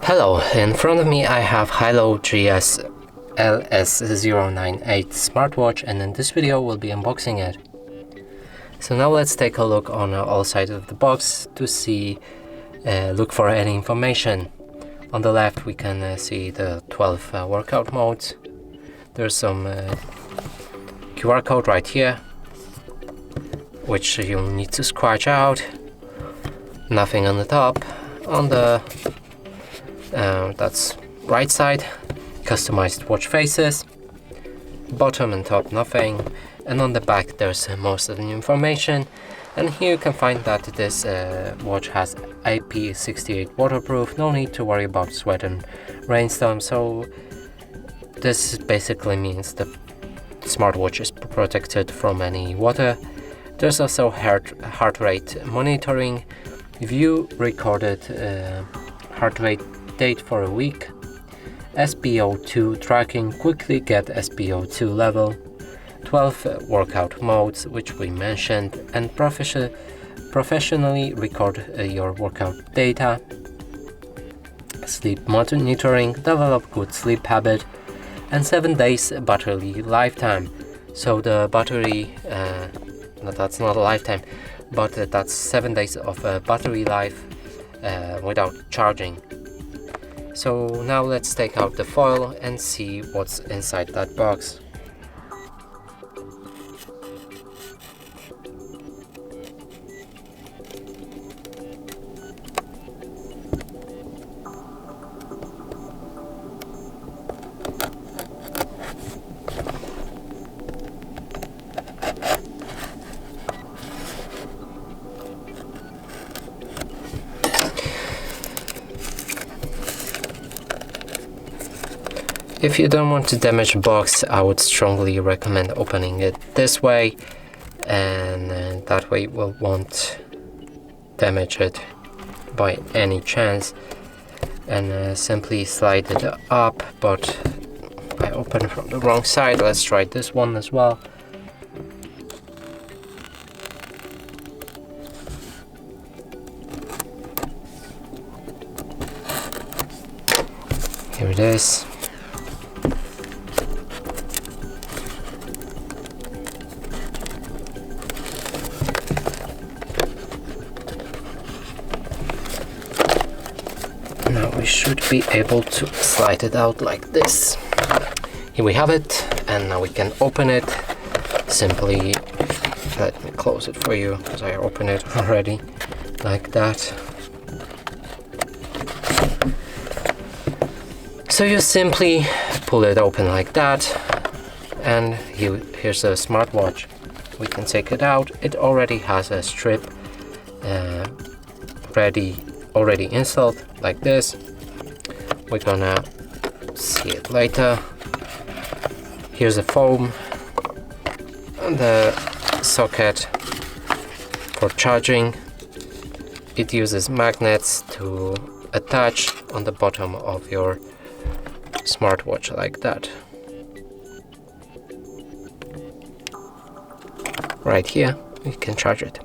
Hello, in front of me I have HAYLOU GS LS098 smartwatch, and in this video we'll be unboxing it. So now let's take a look on all sides of the box to see, look for any information. On the left we can see the 12 workout modes. There's some QR code right here, which you'll need to scratch out. Nothing on the top. On the that's right side, customized watch faces. Bottom and top nothing, and on the back there's most of the information. And here you can find that this watch has IP68 waterproof, no need to worry about sweat and rainstorm. So this basically means the smartwatch is protected from any water. There's also heart rate monitoring, view recorded heart rate date for a week, SpO2 tracking, quickly get SpO2 level, 12 workout modes which we mentioned, and professionally record your workout data, sleep monitoring, develop good sleep habit, and 7 days battery lifetime. So the battery, no, that's not a lifetime, but that's 7 days of battery life without charging. So now let's take out the foil and see what's inside that box. If you don't want to damage the box, I would strongly recommend opening it this way, and that way we won't damage it by any chance. And simply slide it up, but I opened from the wrong side. Let's try this one as well. Here it is. Now we should be able to slide it out like this. Here we have it, and now we can open it. Simply let me close it for you because I opened it already, like that. So you simply pull it open like that, and here's a smartwatch. We can take it out. It already has a strip already installed like this. We're gonna see it later. Here's a foam and the socket for charging. It uses magnets to attach on the bottom of your smartwatch like that. Right here you can charge it.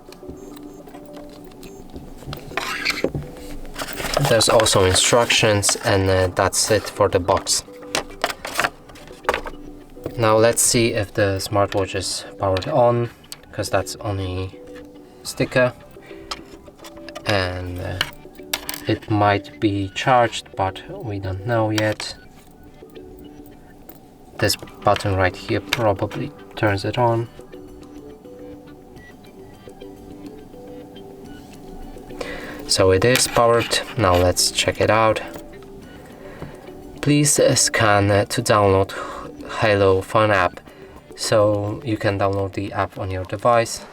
There's also instructions, and that's it for the box. Now let's see if the smartwatch is powered on, because that's only sticker, and it might be charged, but we don't know yet. This button right here probably turns it on. So it is powered. Now let's check it out. Please scan to download HAYLOU Phone app. So you can download the app on your device.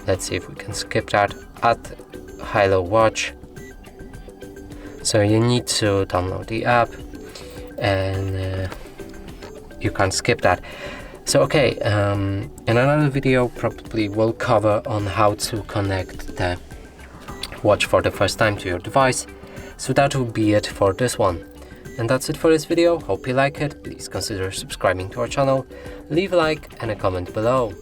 Let's see if we can skip that. At HAYLOU Watch. So you need to download the app, and you can't skip that. So okay, in another video probably we'll cover on how to connect the watch for the first time to your device. So that will be it for this one. And that's it for this video. Hope you like it. Please consider subscribing to our channel, leave a like and a comment below.